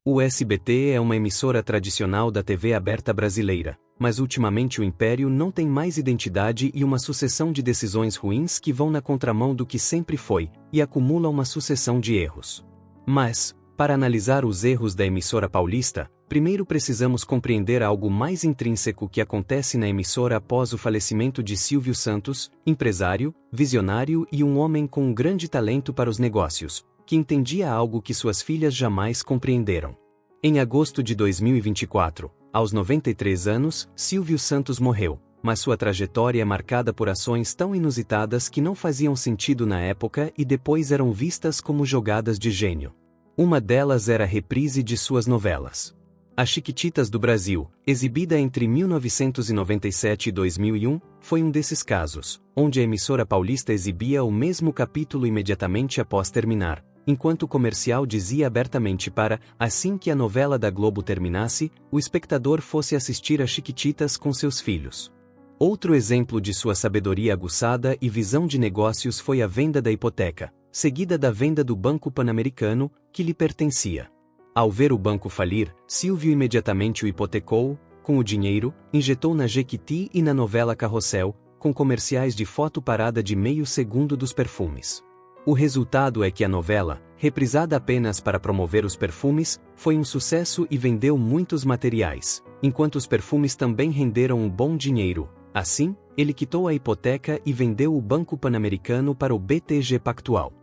O SBT é uma emissora tradicional da TV aberta brasileira, mas ultimamente o império não tem mais identidade e uma sucessão de decisões ruins que vão na contramão do que sempre foi, e acumula uma sucessão de erros. Mas, para analisar os erros da emissora paulista, primeiro precisamos compreender algo mais intrínseco que acontece na emissora após o falecimento de Silvio Santos, empresário, visionário e um homem com um grande talento para os negócios, que entendia algo que suas filhas jamais compreenderam. Em agosto de 2024, aos 93 anos, Silvio Santos morreu, mas sua trajetória é marcada por ações tão inusitadas que não faziam sentido na época e depois eram vistas como jogadas de gênio. Uma delas era a reprise de suas novelas. As Chiquititas do Brasil, exibida entre 1997 e 2001, foi um desses casos, onde a emissora paulista exibia o mesmo capítulo imediatamente após terminar, enquanto o comercial dizia abertamente para, assim que a novela da Globo terminasse, o espectador fosse assistir a Chiquititas com seus filhos. Outro exemplo de sua sabedoria aguçada e visão de negócios foi a venda da hipoteca, seguida da venda do Banco Pan-Americano, que lhe pertencia. Ao ver o banco falir, Silvio imediatamente o hipotecou, com o dinheiro, injetou na Jequiti e na novela Carrossel, com comerciais de foto parada de meio segundo dos perfumes. O resultado é que a novela, reprisada apenas para promover os perfumes, foi um sucesso e vendeu muitos materiais, enquanto os perfumes também renderam um bom dinheiro. Assim, ele quitou a hipoteca e vendeu o Banco Pan-Americano para o BTG Pactual.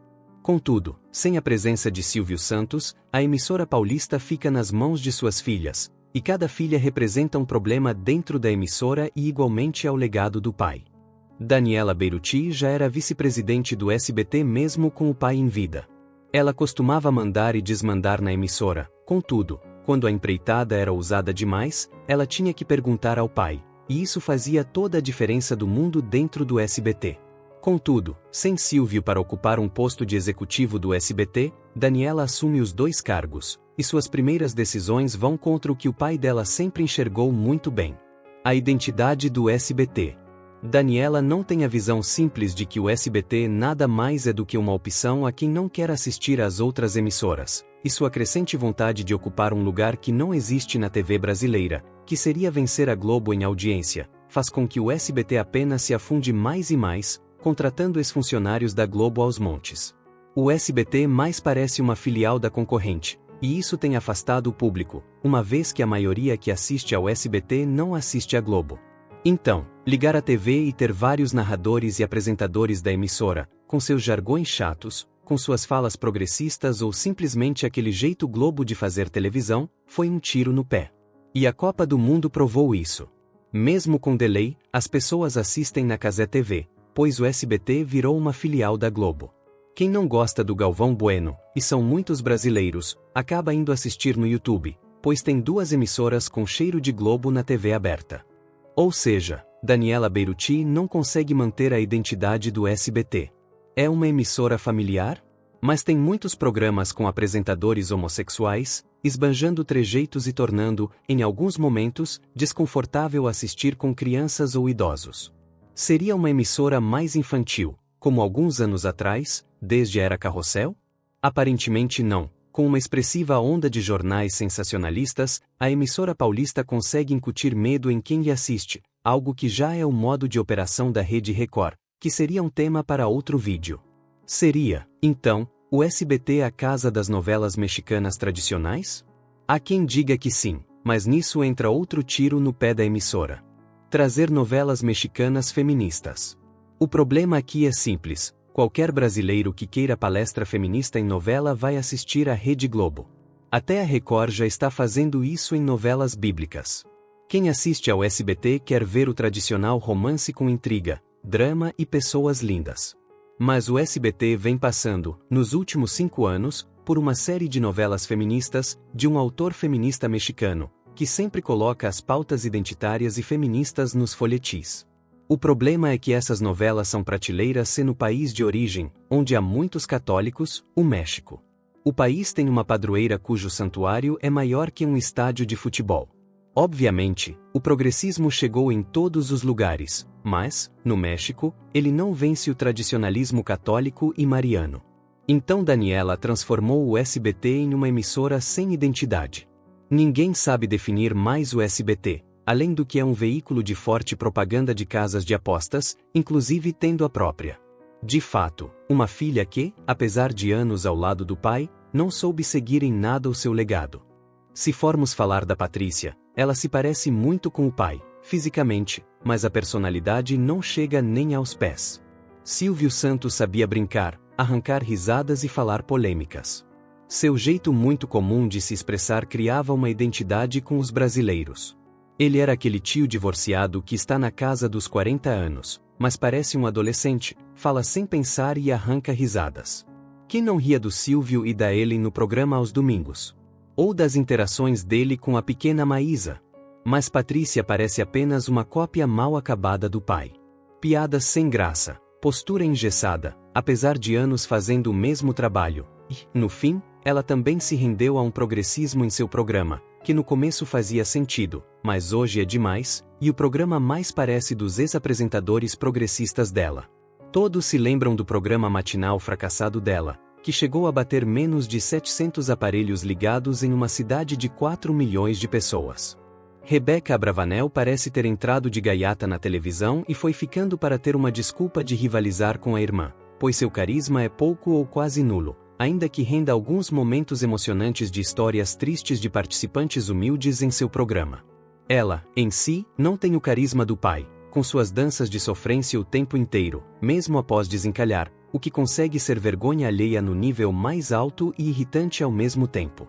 Contudo, sem a presença de Silvio Santos, a emissora paulista fica nas mãos de suas filhas, e cada filha representa um problema dentro da emissora e igualmente ao legado do pai. Daniela Beruti já era vice-presidente do SBT mesmo com o pai em vida. Ela costumava mandar e desmandar na emissora, contudo, quando a empreitada era ousada demais, ela tinha que perguntar ao pai, e isso fazia toda a diferença do mundo dentro do SBT. Contudo, sem Silvio para ocupar um posto de executivo do SBT, Daniela assume os dois cargos, e suas primeiras decisões vão contra o que o pai dela sempre enxergou muito bem: a identidade do SBT. Daniela não tem a visão simples de que o SBT nada mais é do que uma opção a quem não quer assistir às outras emissoras, e sua crescente vontade de ocupar um lugar que não existe na TV brasileira, que seria vencer a Globo em audiência, faz com que o SBT apenas se afunde mais e mais, contratando ex-funcionários da Globo aos montes. O SBT mais parece uma filial da concorrente, e isso tem afastado o público, uma vez que a maioria que assiste ao SBT não assiste à Globo. Então, ligar a TV e ter vários narradores e apresentadores da emissora, com seus jargões chatos, com suas falas progressistas ou simplesmente aquele jeito Globo de fazer televisão, foi um tiro no pé. E a Copa do Mundo provou isso. Mesmo com delay, as pessoas assistem na Cazé TV, pois o SBT virou uma filial da Globo. Quem não gosta do Galvão Bueno, e são muitos brasileiros, acaba indo assistir no YouTube, pois tem duas emissoras com cheiro de Globo na TV aberta. Ou seja, Daniela Beruti não consegue manter a identidade do SBT. É uma emissora familiar? Mas tem muitos programas com apresentadores homossexuais, esbanjando trejeitos e tornando, em alguns momentos, desconfortável assistir com crianças ou idosos. Seria uma emissora mais infantil, como alguns anos atrás, desde a era Carrossel? Aparentemente não. Com uma expressiva onda de jornais sensacionalistas, a emissora paulista consegue incutir medo em quem lhe assiste, algo que já é o modo de operação da Rede Record, que seria um tema para outro vídeo. Seria, então, o SBT a casa das novelas mexicanas tradicionais? Há quem diga que sim, mas nisso entra outro tiro no pé da emissora. Trazer novelas mexicanas feministas. O problema aqui é simples. Qualquer brasileiro que queira palestra feminista em novela vai assistir à Rede Globo. Até a Record já está fazendo isso em novelas bíblicas. Quem assiste ao SBT quer ver o tradicional romance com intriga, drama e pessoas lindas. Mas o SBT vem passando, nos últimos 5 anos, por uma série de novelas feministas, de um autor feminista mexicano, que sempre coloca as pautas identitárias e feministas nos folhetins. O problema é que essas novelas são prateleiras C no país de origem, onde há muitos católicos, o México. O país tem uma padroeira cujo santuário é maior que um estádio de futebol. Obviamente, o progressismo chegou em todos os lugares, mas, no México, ele não vence o tradicionalismo católico e mariano. Então Daniela transformou o SBT em uma emissora sem identidade. Ninguém sabe definir mais o SBT, além do que é um veículo de forte propaganda de casas de apostas, inclusive tendo a própria. De fato, uma filha que, apesar de anos ao lado do pai, não soube seguir em nada o seu legado. Se formos falar da Patrícia, ela se parece muito com o pai, fisicamente, mas a personalidade não chega nem aos pés. Silvio Santos sabia brincar, arrancar risadas e falar polêmicas. Seu jeito muito comum de se expressar criava uma identidade com os brasileiros. Ele era aquele tio divorciado que está na casa dos 40 anos, mas parece um adolescente, fala sem pensar e arranca risadas. Quem não ria do Silvio e da Ellen no programa aos domingos? Ou das interações dele com a pequena Maísa? Mas Patrícia parece apenas uma cópia mal acabada do pai. Piadas sem graça, postura engessada, apesar de anos fazendo o mesmo trabalho, e, no fim, ela também se rendeu a um progressismo em seu programa, que no começo fazia sentido, mas hoje é demais, e o programa mais parece dos ex-apresentadores progressistas dela. Todos se lembram do programa matinal fracassado dela, que chegou a bater menos de 700 aparelhos ligados em uma cidade de 4 milhões de pessoas. Rebeca Abravanel parece ter entrado de gaiata na televisão e foi ficando para ter uma desculpa de rivalizar com a irmã, pois seu carisma é pouco ou quase nulo, ainda que renda alguns momentos emocionantes de histórias tristes de participantes humildes em seu programa. Ela, em si, não tem o carisma do pai, com suas danças de sofrência o tempo inteiro, mesmo após desencalhar, o que consegue ser vergonha alheia no nível mais alto e irritante ao mesmo tempo.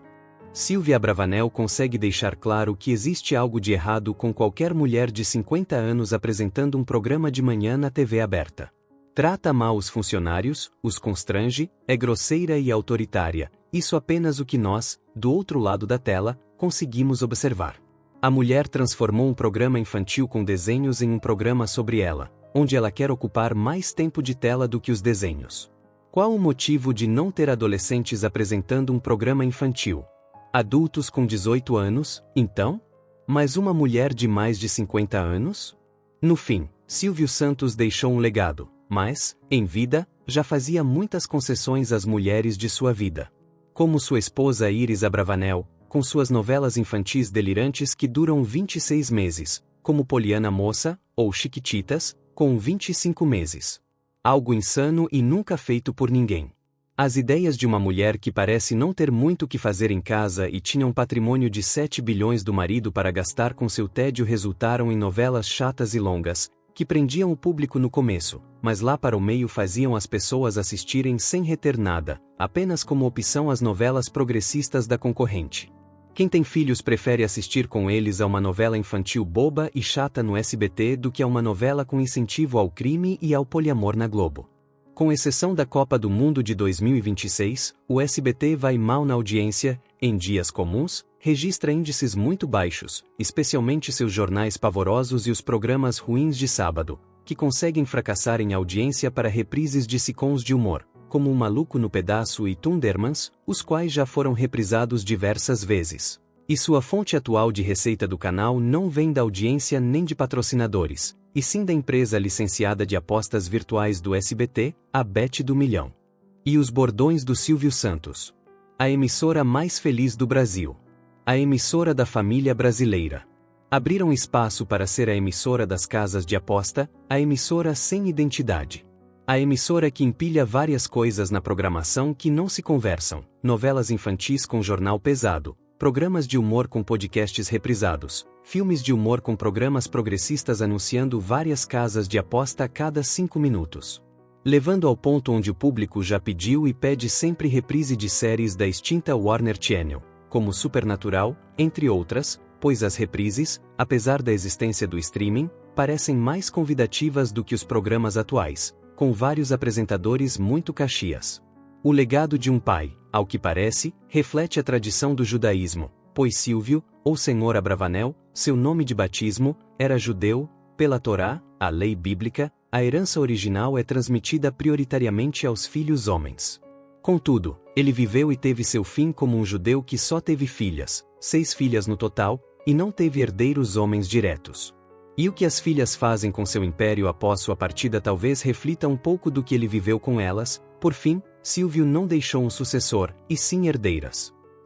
Silvia Abravanel consegue deixar claro que existe algo de errado com qualquer mulher de 50 anos apresentando um programa de manhã na TV aberta. Trata mal os funcionários, os constrange, é grosseira e autoritária, isso apenas o que nós, do outro lado da tela, conseguimos observar. A mulher transformou um programa infantil com desenhos em um programa sobre ela, onde ela quer ocupar mais tempo de tela do que os desenhos. Qual o motivo de não ter adolescentes apresentando um programa infantil? Adultos com 18 anos, então? Mas uma mulher de mais de 50 anos? No fim, Silvio Santos deixou um legado, mas, em vida, já fazia muitas concessões às mulheres de sua vida. Como sua esposa Iris Abravanel, com suas novelas infantis delirantes que duram 26 meses, como Poliana Moça, ou Chiquititas, com 25 meses. Algo insano e nunca feito por ninguém. As ideias de uma mulher que parece não ter muito o que fazer em casa e tinha um patrimônio de 7 bilhões do marido para gastar com seu tédio resultaram em novelas chatas e longas, que prendiam o público no começo, mas lá para o meio faziam as pessoas assistirem sem reter nada, apenas como opção às novelas progressistas da concorrente. Quem tem filhos prefere assistir com eles a uma novela infantil boba e chata no SBT do que a uma novela com incentivo ao crime e ao poliamor na Globo. Com exceção da Copa do Mundo de 2026, o SBT vai mal na audiência, em dias comuns, registra índices muito baixos, especialmente seus jornais pavorosos e os programas ruins de sábado, que conseguem fracassar em audiência para reprises de sitcoms de humor, como O Maluco no Pedaço e Thundermans, os quais já foram reprisados diversas vezes. E sua fonte atual de receita do canal não vem da audiência nem de patrocinadores, e sim da empresa licenciada de apostas virtuais do SBT, a Bet do Milhão. E os bordões do Silvio Santos. A emissora mais feliz do Brasil. A emissora da família brasileira. Abriram espaço para ser a emissora das casas de aposta, a emissora sem identidade. A emissora que empilha várias coisas na programação que não se conversam, novelas infantis com jornal pesado, programas de humor com podcasts reprisados, filmes de humor com programas progressistas anunciando várias casas de aposta a cada 5 minutos. Levando ao ponto onde o público já pediu e pede sempre reprise de séries da extinta Warner Channel, como Supernatural, entre outras, pois as reprises, apesar da existência do streaming, parecem mais convidativas do que os programas atuais, com vários apresentadores muito caxias. O legado de um pai, ao que parece, reflete a tradição do judaísmo, pois Silvio, ou Senhor Abravanel, seu nome de batismo, era judeu. Pela Torá, a lei bíblica, a herança original é transmitida prioritariamente aos filhos homens. Contudo, ele viveu e teve seu fim como um judeu que só teve filhas, 6 filhas no total, e não teve herdeiros homens diretos. E o que as filhas fazem com seu império após sua partida talvez reflita um pouco do que ele viveu com elas. Por fim, Silvio não deixou um sucessor, e sim herdeiras.